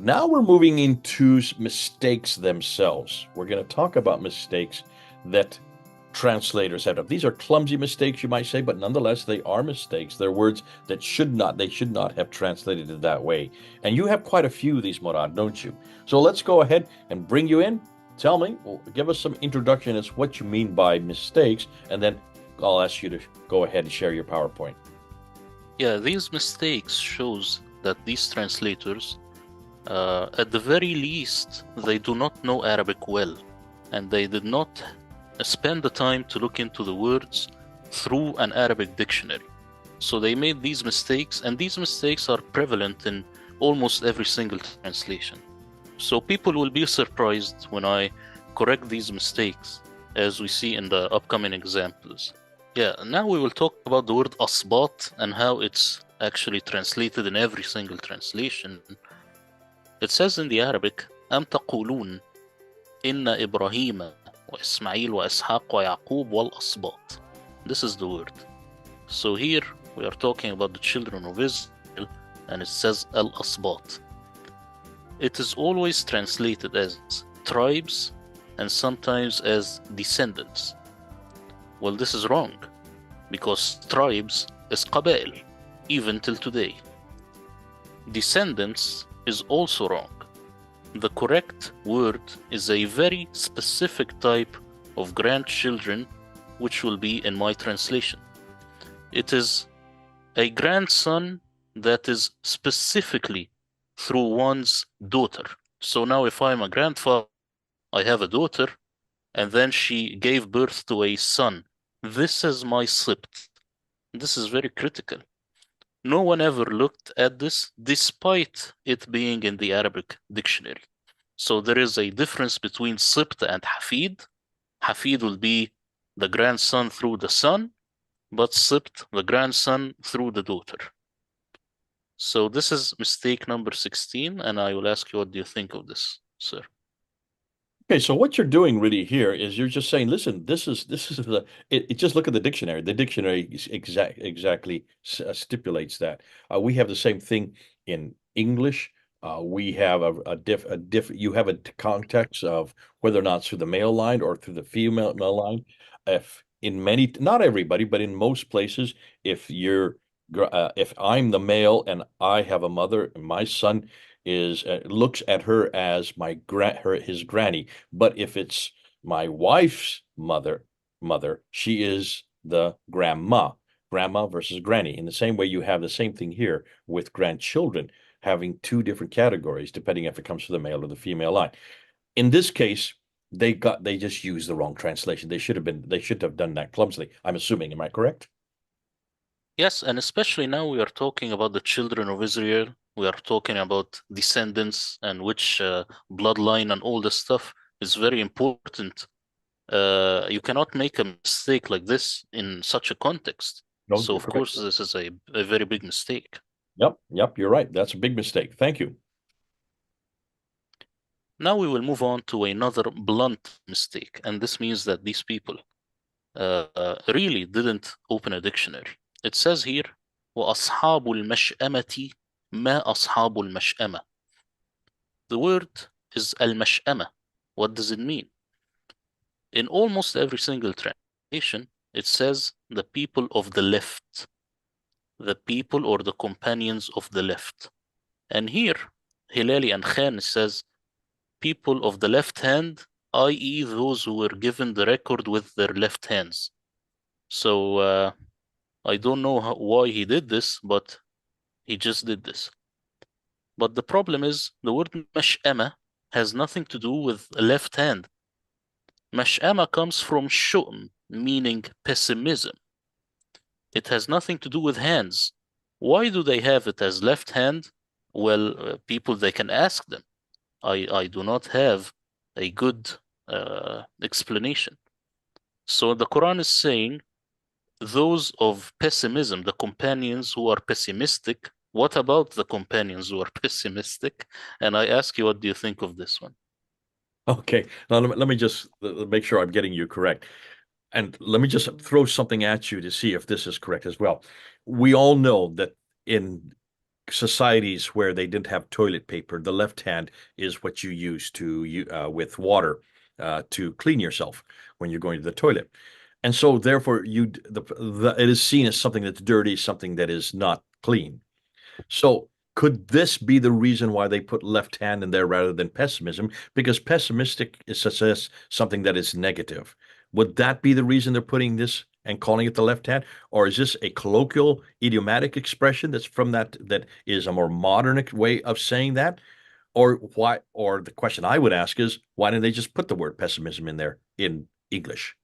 Now we're moving into mistakes themselves. We're going to talk about mistakes that translators have done. These are clumsy mistakes, you might say, but nonetheless, they are mistakes. They're words that they should not have translated it that way. And you have quite a few of these, Murad, don't you? So let's go ahead and bring you in. Tell me, give us some introduction as what you mean by mistakes, and then I'll ask you to go ahead and share your PowerPoint. Yeah, these mistakes shows that these translators, at the very least, they do not know Arabic well, and they did not spend the time to look into the words through an Arabic dictionary. So they made these mistakes, and these mistakes are prevalent in almost every single translation. So people will be surprised when I correct these mistakes, as we see in the upcoming examples. Yeah, now we will talk about the word asbat and how it's actually translated in every single translation. It says in the Arabic, أم تقولون إن إبراهيم وإسماعيل وإسحاق ويعقوب والأسباط. This is the word. So here we are talking about the children of Israel, and it says al-asbat. It is always translated as tribes and sometimes as descendants. Well, this is wrong, because tribes is qabail, even till today. Descendants is also wrong. The correct word is a very specific type of grandchildren, which will be in my translation. It is a grandson that is specifically through one's daughter. So now if I'm a grandfather, I have a daughter, and then she gave birth to a son. This is my sibt. This is very critical. No one ever looked at this, despite it being in the Arabic dictionary. So there is a difference between sibt and hafid. Hafid will be the grandson through the son, but sibt, the grandson through the daughter. So this is mistake number 16, and I will ask you, what do you think of this, sir? Okay, so what you're doing really here is you're just saying, listen, this is the just look at the dictionary. The dictionary exactly stipulates that. We have the same thing in English. We have a you have a context of whether or not it's through the male line or through the female line. If in many, not everybody, but in most places, if I'm the male and I have a mother, and my son is looks at her as his granny. But if it's my wife's mother, she is the grandma versus granny. In the same way, you have the same thing here with grandchildren having two different categories depending if it comes from the male or the female line. In this case, they just used the wrong translation. They should have done that clumsily. I'm assuming. Am I correct? Yes, and especially now we are talking about the children of Israel. We are talking about descendants and which bloodline and all this stuff is very important. You cannot make a mistake like this in such a context. No, So, you're of correct. course, this is a very big mistake. Yep, you're right. That's a big mistake. Thank you. Now we will move on to another blunt mistake, and this means that these people really didn't open a dictionary. It says here, وَأَصْحَابُ الْمَشْأَمَةِ مَا أَصْحَابُ الْمَشْأَمَةِ. The word is al-mash'ama. What does it mean? In almost every single translation, it says the people of the left, the people or the companions of the left. And here, Hilali and Khan says people of the left hand, i.e., those who were given the record with their left hands. So I don't know why he did this, but he just did this. But the problem is the word mash'ama has nothing to do with left hand. Mash'ama comes from shu'm, meaning pessimism. It has nothing to do with hands. Why do they have it as left hand? Well, people, they can ask them. I do not have a good explanation. So the Quran is saying those of pessimism, the companions who are pessimistic. What about the companions who are pessimistic? And I ask you, what do you think of this one? Okay, now let me just make sure I'm getting you correct. And let me just throw something at you to see if this is correct as well. We all know that in societies where they didn't have toilet paper, the left hand is what you use with water to clean yourself when you're going to the toilet. And so therefore it is seen as something that's dirty, something that is not clean. So could this be the reason why they put left hand in there rather than pessimism? Because pessimistic is says something that is negative. Would that be the reason they're putting this and calling it the left hand? Or is this a colloquial, idiomatic expression that's from that is a more modern way of saying that? Or why? Or the question I would ask is, why didn't they just put the word pessimism in there in English?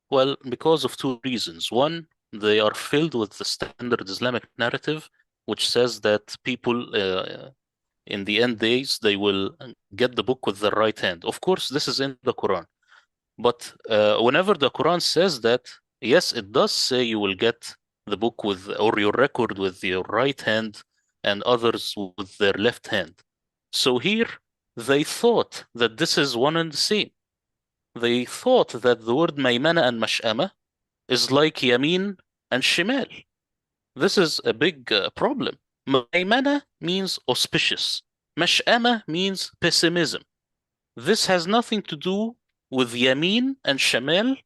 Well, because of two reasons. One, they are filled with the standard Islamic narrative, which says that people in the end days they will get the book with the right hand. Of course, this is in the Quran. But whenever the Quran says that, yes, it does say you will get the book with or your record with your right hand and others with their left hand. So here they thought that this is one and the same. They thought that the word maymana and mash'ama is like yamin and shimal. This is a big problem. Maymana means auspicious. Mash'ama means pessimism. This has nothing to do with yamin and shamal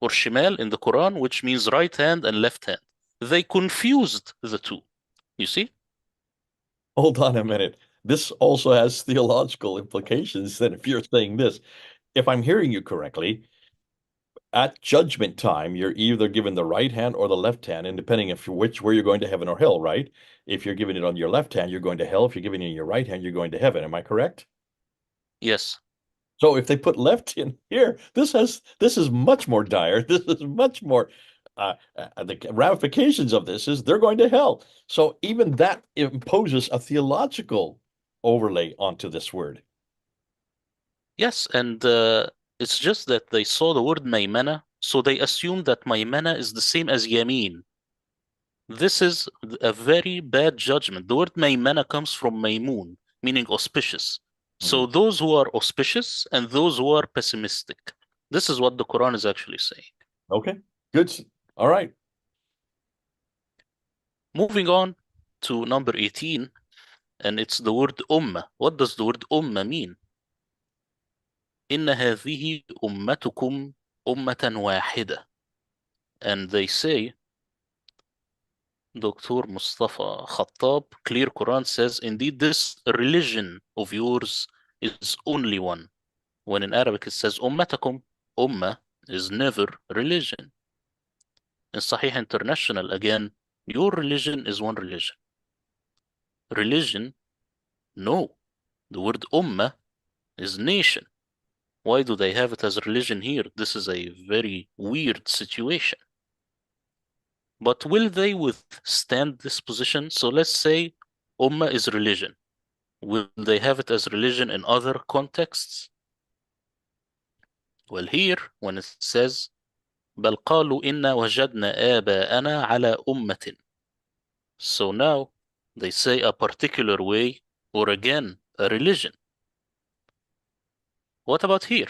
or shimal in the Quran, which means right hand and left hand. They confused the two. You see? Hold on a minute. This also has theological implications. Then, if you're saying this, if I'm hearing you correctly, at judgment time, you're either given the right hand or the left hand, and depending if which where you're going to heaven or hell, right? If you're giving it on your left hand, you're going to hell. If you're giving it in your right hand, you're going to heaven. Am I correct? Yes. So if they put left in here, this is much more dire. This is much more the ramifications of this is they're going to hell. So even that imposes a theological overlay onto this word. Yes, and it's just that they saw the word maymana, so they assumed that maymana is the same as yamin. This is a very bad judgment. The word maymana comes from maymun, meaning auspicious. So Mhm. those who are auspicious and those who are pessimistic. This is what the Quran is actually saying. Okay, good. All right. Moving on to number 18, and it's the word ummah. What does the word ummah mean? إن هذه أمتكم أمة واحدة. And they say, Dr. Mustafa Khattab, Clear Quran says, indeed, this religion of yours is only one. When in Arabic it says ummatakum, ummah is never religion. In Sahih International, again, your religion is one religion. Religion, no. The word ummah is nation. Why do they have it as religion here? This is a very weird situation. But will they withstand this position? So let's say ummah is religion. Will they have it as religion in other contexts? Well, here, when it says, بل قالوا إنا وجدنا آباءنا على أمة. So now they say a particular way, or again, a religion. What about here?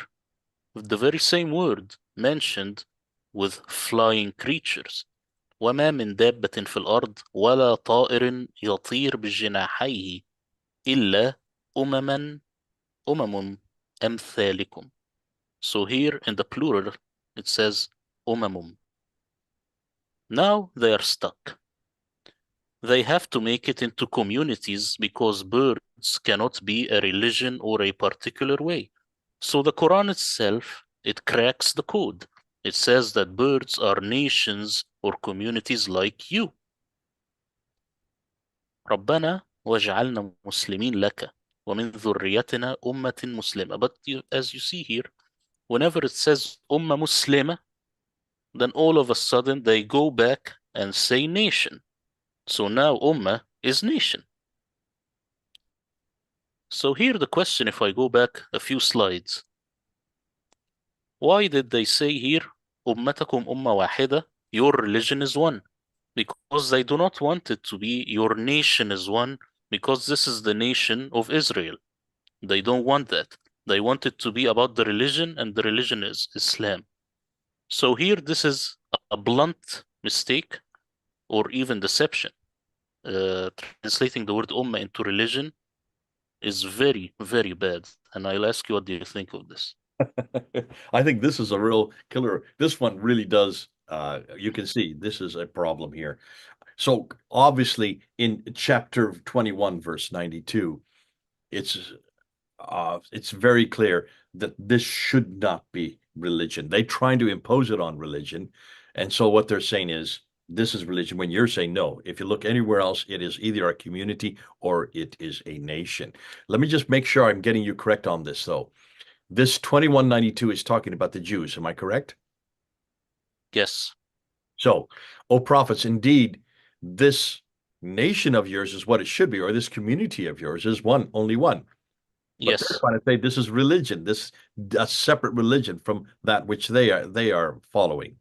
The very same word mentioned with flying creatures. وما من دابة في الأرض ولا طائر يطير بجناحيه إلا أمم أمثالكم. So here in the plural, it says أمم. Now they are stuck. They have to make it into communities because birds cannot be a religion or a particular way. So the Quran itself, it cracks the code. It says that birds are nations or communities like you. ربنا واجعلنا مسلمين لك ومن ذريتنا أمة مسلمة. But as you see here, whenever it says أمة مسلمة, then all of a sudden they go back and say nation. So now Ummah is nation. So here the question, if I go back a few slides, why did they say here أمتكم أمة واحدة, your religion is one? Because they do not want it to be your nation is one, because this is the nation of Israel. They don't want that. They want it to be about the religion, and the religion is Islam. So here this is a blunt mistake or even deception. translating the word ummah into religion is very, very bad. And I'll ask you, what do you think of this? I think this is a real killer. This one really does. You can see this is a problem here. So obviously, in chapter 21, verse 92, it's it's very clear that this should not be religion. They trying to impose it on religion, and so what they're saying is this is religion. When you're saying no, if you look anywhere else, it is either a community or it is a nation. Let me just make sure I'm getting you correct on this, though. This 2192 is talking about the Jews. Am I correct? Yes, So, O prophets, indeed, this nation of yours is what it should be, or this community of yours is one, only one. But they're yes. trying to say this is religion, this a separate religion from that which they are following.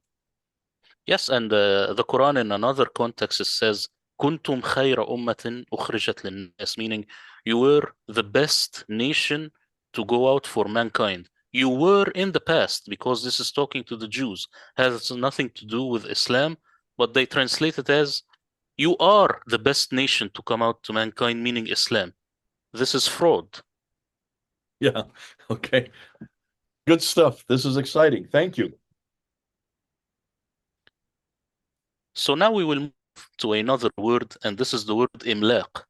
Yes, and the Quran in another context it says, "Kuntum khayra ummatin ukhrijat linnas," meaning you were the best nation to go out for mankind. You were in the past, because this is talking to the Jews, has nothing to do with Islam, but they translate it as, "You are the best nation to come out to mankind," meaning Islam. This is fraud. Yeah. Okay. Good stuff. This is exciting. Thank you. So now we will move to another word, and this is the word imlaq.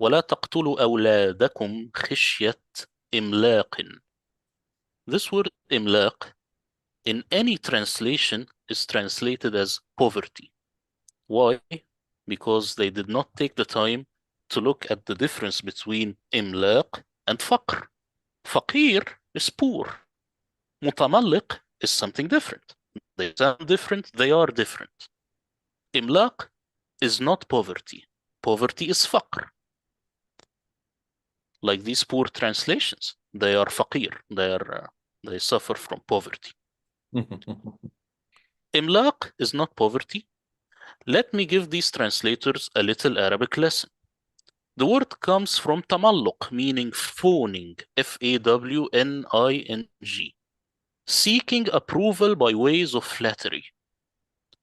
ولا تقتلوا أولادكم خشية إملاق. This word إملاق in any translation is translated as poverty. Why? Because they did not take the time to look at the difference between إملاق and فقر. فقير is poor. متملق is something different. They sound different, they are different. إملاق is not poverty. Poverty is فقر. Like these poor translations, they are faqir, they suffer from poverty. Imlaq is not poverty. Let me give these translators a little Arabic lesson. The word comes from tamalluq, meaning fawning, Fawning, seeking approval by ways of flattery.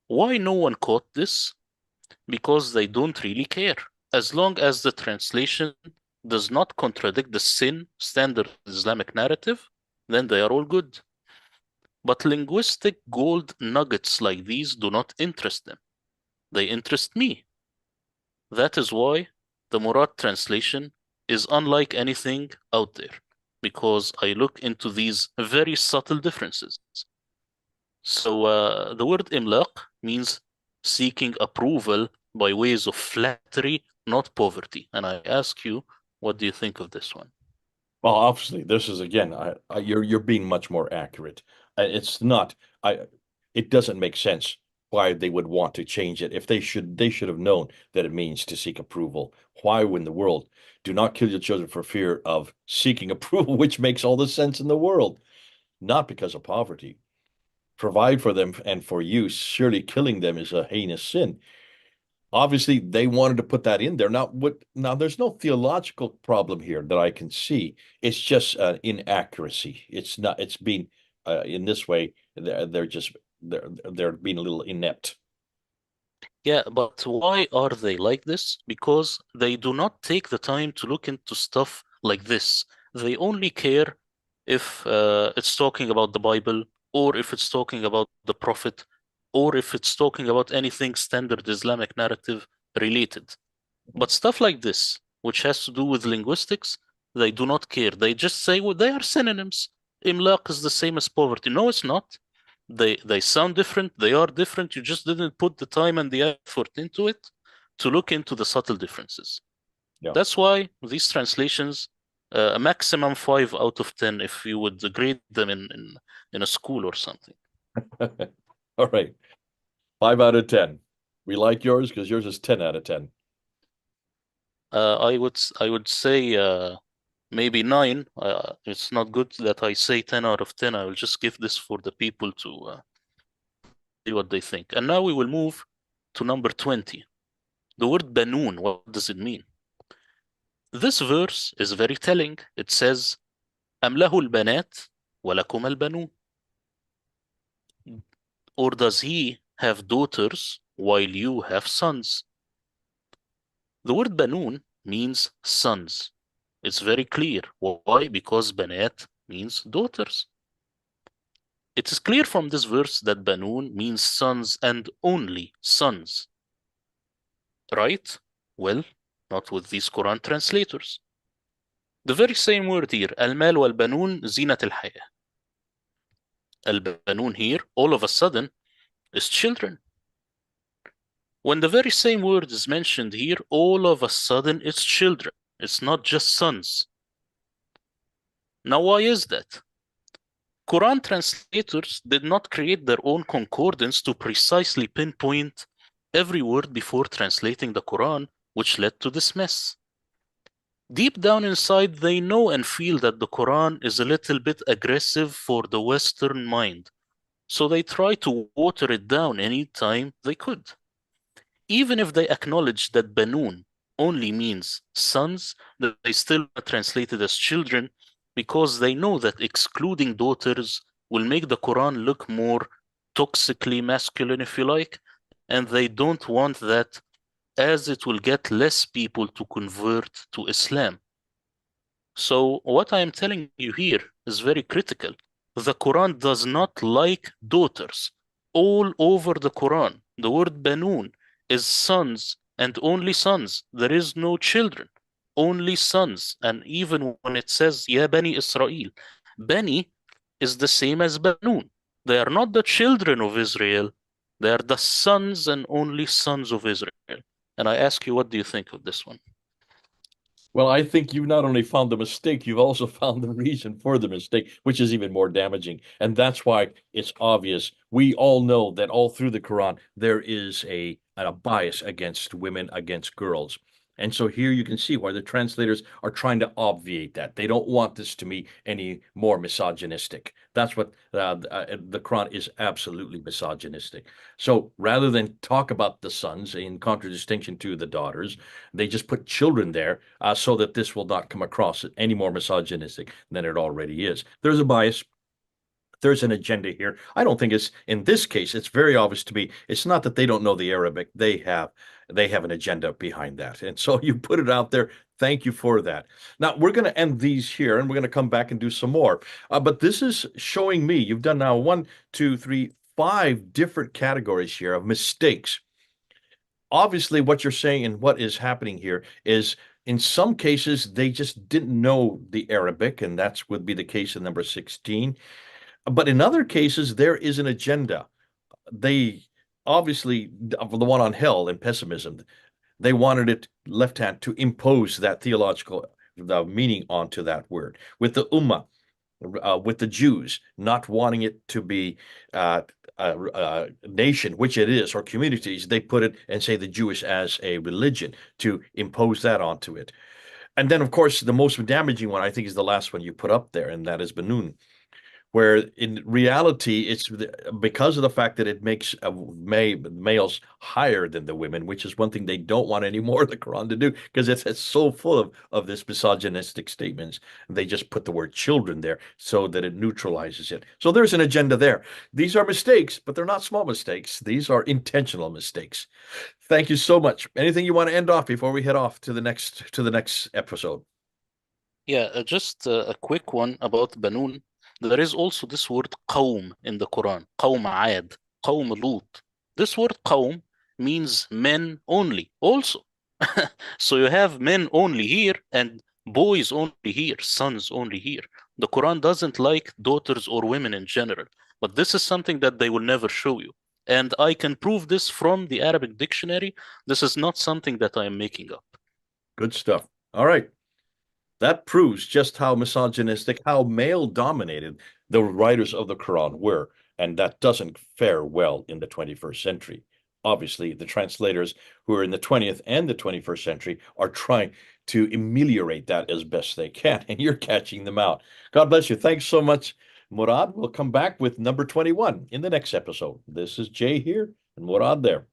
Why no one caught this? Because they don't really care. As long as the translation does not contradict the sin standard Islamic narrative, then they are all good. But linguistic gold nuggets like these do not interest them. They interest me. That is why the Murad translation is unlike anything out there, because I look into these very subtle differences. So the word imlaq means seeking approval by ways of flattery, not poverty. And I ask you, what do you think of this one? Well, obviously, this is again, you're being much more accurate. It's not. I. It doesn't make sense why they would want to change it. If they should have known that it means to seek approval. Why in the world do not kill your children for fear of seeking approval, which makes all the sense in the world, not because of poverty. Provide for them and for use. Surely killing them is a heinous sin. Obviously, they wanted to put that in there. Now there's no theological problem here that I can see. It's just inaccuracy. It's not. It's being in this way. They're being a little inept. Yeah, but why are they like this? Because they do not take the time to look into stuff like this. They only care if it's talking about the Bible, or if it's talking about the Prophet, or if it's talking about anything standard Islamic narrative related. But stuff like this, which has to do with linguistics, they do not care. They just say, well, they are synonyms. Imlaq is the same as poverty. No, it's not. They sound different. They are different. You just didn't put the time and the effort into it to look into the subtle differences. Yeah. That's why these translations, a maximum 5 out of 10, if you would grade them in a school or something. All right. 5 out of 10. We like yours because yours is 10 out of 10. I would say maybe 9. It's not good that I say 10 out of 10. I will just give this for the people to see what they think. And now we will move to number 20. The word banoon, what does it mean? This verse is very telling. It says, أم له البنات ولكم البنون. Or does he have daughters while you have sons? The word banoon means sons. It's very clear. Why? Because banat means daughters. It is clear from this verse that banoon means sons and only sons. Right? Well, not with these Quran translators. The very same word here, المال والبنون زينة الحياة. البنون here, all of a sudden, is children. When the very same word is mentioned here, all of a sudden it's children. It's not just sons. Now, why is that? Quran translators did not create their own concordance to precisely pinpoint every word before translating the Quran, which led to this mess. Deep down inside, they know and feel that the Quran is a little bit aggressive for the Western mind, so they try to water it down any time they could. Even if they acknowledge that Banoon only means sons, they still translate it as children because they know that excluding daughters will make the Quran look more toxically masculine, if you like, and they don't want that as it will get less people to convert to Islam. So, what I am telling you here is very critical. The Quran does not like daughters. All over the Quran, the word Banoon is sons and only sons. There is no children, only sons. And even when it says, Ya Bani Israel, Bani is the same as Banoon. They are not the children of Israel, they are the sons and only sons of Israel. And I ask you, what do you think of this one? Well, I think you not only found the mistake, you've also found the reason for the mistake, which is even more damaging. And that's why it's obvious. We all know that all through the Quran, there is a bias against women, against girls. And so here you can see why the translators are trying to obviate that. They don't want this to be any more misogynistic. That's what the Quran is, absolutely misogynistic. So rather than talk about the sons in contradistinction to the daughters, they just put children there so that this will not come across any more misogynistic than it already is. There's a bias. There's an agenda here. I don't think it's in this case. It's very obvious to me. It's not that they don't know the Arabic. They have an agenda behind that, and so you put it out there. Thank you for that. Now we're going to end these here, and we're going to come back and do some more. But this is showing me you've done now one, two, three, five different categories here of mistakes. Obviously, what you're saying and what is happening here is in some cases they just didn't know the Arabic, and that would be the case in number 16. But in other cases, there is an agenda. They obviously, the one on hell and pessimism, they wanted it left hand to impose that theological the meaning onto that word. With the ummah, with the Jews, not wanting it to be a nation, which it is, or communities, they put it and say the Jewish as a religion to impose that onto it. And then, of course, the most damaging one, I think, is the last one you put up there, and that is Benun, where in reality it's because of the fact that it makes males higher than the women, which is one thing they don't want anymore the Quran to do because it's so full of this misogynistic statements. They just put the word children there so that it neutralizes it. So there's an agenda there. These are mistakes, but they're not small mistakes. These are intentional mistakes. Thank you so much. Anything you want to end off before we head off to the next episode? Yeah, just a quick one about Banoon. There is also this word qawm in the Quran. Qawm Aad, Qawm Lut. This word qawm means men only also. So you have men only here and boys only here, sons only here. The Quran doesn't like daughters or women in general, but this is something that they will never show you. And I can prove this from the Arabic dictionary. This is not something that I am making up. Good stuff. All right. That proves just how misogynistic, how male dominated the writers of the Quran were. And that doesn't fare well in the 21st century. Obviously, the translators who are in the 20th and the 21st century are trying to ameliorate that as best they can. And you're catching them out. God bless you. Thanks so much, Murad. We'll come back with number 21 in the next episode. This is Jay here and Murad there.